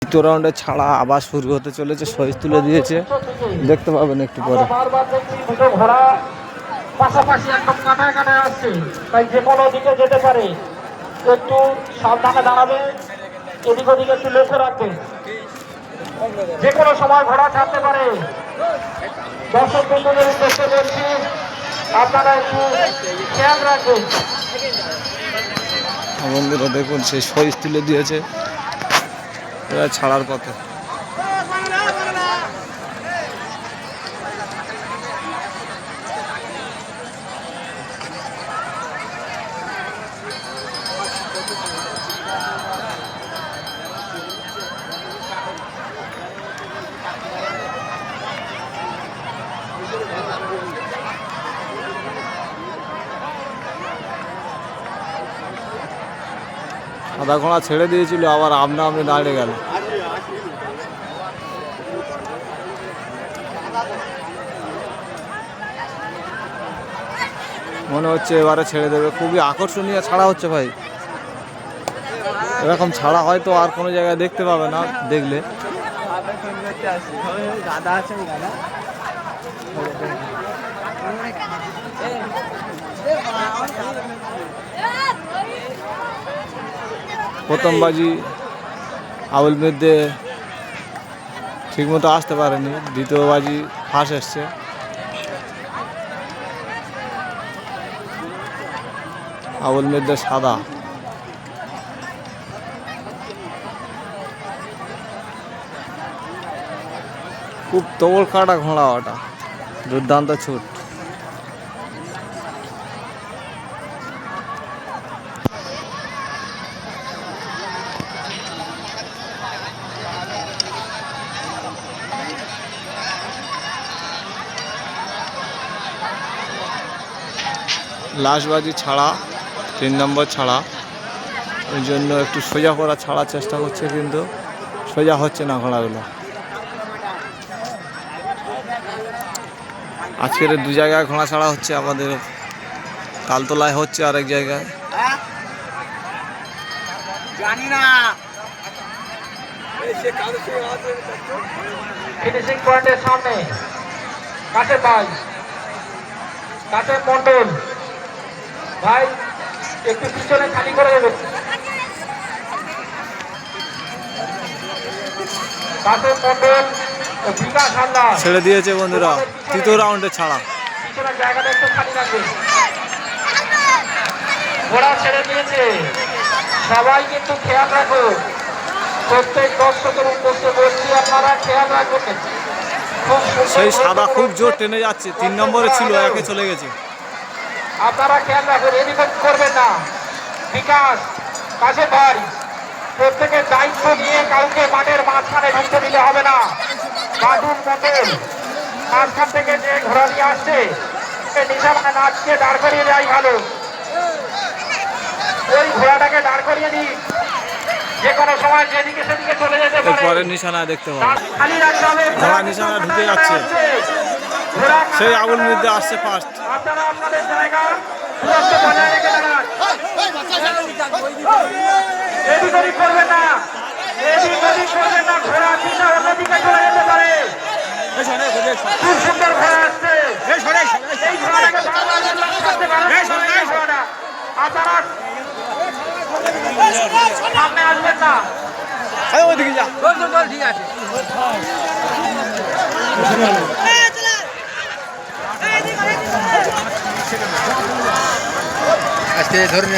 তৃতীয় রাউন্ডে ছাড়া আবার শুরু হতে চলেছে। শহীদ তুলে দিয়েছে, দেখতে পাবেন একটু পরে। পাশাপাশি একদম কাটায় কাটায় আসছে, তাই যে কোনো দিকে যেতে পারে, একটু সাবধানে দাঁড়াবে, এদিক ওদিকে একটু লক্ষ্য রাখবে, যে কোনো সময় ঘোড়া ছাড়তে পারে। দর্শক বন্ধুদের উদ্দেশ্যে বলছি, আপনারা একটু খেয়াল রাখবেন। বন্ধুরা দেখুন, সেই শহীদ তুলে দিয়েছে, এরা ছাড়ার পথে। সাদা ঘোড়া ছেড়ে দিয়েছিল, আবার আপনা আপনি দাঁড়িয়ে গেল। মনে হচ্ছে এবারে ছেড়ে দেবে। খুবই আকর্ষণীয় ছাড়া হচ্ছে ভাই, এরকম ছাড়া হয়তো আর কোনো জায়গায় দেখতে পাবে না দেখলে। প্রথম বাজি আবুল মেদে ঠিকমতো আসতে পারেনি, দ্বিতীয় বাজি ফার্স্ট এসছে। আবুল মেদে সাদা, খুব তবল কাটা ঘোড়া, ওটা দুর্দান্ত ছুট। লাস্ট বাজি ছাড়া, 3 নম্বর ছাড়া, ওই জন্য একটু সোজা করা ছাড়ার চেষ্টা করছে, কিন্তু সোজা হচ্ছে না ঘোড়াগুলো। আজকের 2 জায়গায় ঘোড়া ছাড়া হচ্ছে, আমাদের তালতলায় হচ্ছে, আরেক জায়গায় জানি না। ফিনিশিং পয়েন্টের সামনে কাছে ভাই, কাছে মন্ডল ভাই, একটু পিছনে খালি করে দেবে। কাছে মন্ডল ও বিকাশ হালদার ছেড়ে দিয়েছে বন্ধুরা, তৃতীয় রাউন্ডে ছাড়া। পিছনের জায়গাটা একটু খালি রাখবে। ঘোড়া ছেড়ে দিয়েছে, সবাই কিন্তু খেয়াল রাখো। প্রত্যেক দর্শকের উদ্দেশ্যে বলছি, আপনারা খেয়াল রাখবেন। সেই সাদা খুব জোর টেনে যাচ্ছে, 3 নম্বরে ছিল, একে চলে গেছে। আপনারা খেয়াল রাখবেন, এদিকে করবেন না। বিকাশ কাছে ভাই, প্রত্যেকের দায়িত্ব নিয়ে কাউকে মাঠের মাঝখানে ঢুকতে দিলে হবে না। বাদুর মন্ডল মাঝখান থেকে যে ঘোড়া নিয়ে আসছে, নিশানা নাচকে দাঁড় করিয়ে দেয় ভালো। ওই ঘোড়াটাকে দাঁড় করিয়ে দিই, যে কোনো সময় যেদিকে সেদিকে চলে যেতে পারে। পরে নিশানা দেখতে হবে, খালি রাখতে হবে। ঘোড়া নিশানা ঢুকে যাচ্ছে। সেই আবুল মধ্যে আসছে ফার্স্ট। আপনারা আপনাদের জায়গা দূরত্ব বজায় রেখে দাঁড়ান। এদিক ওদিক করবেন না, এদিক ওদিক করবেন না। ঘোড়া দিশা অন্যদিকে চলে যেতে পারে। খুব সুন্দর ঘোড়া আসছে, এই ঘোড়াটাকে ছাড়তে পারেন ঘোড়াটা। আপনারা সামনে আসবেন না। ওইদিকে যা, ঠিক আছে। আজকে ধরুন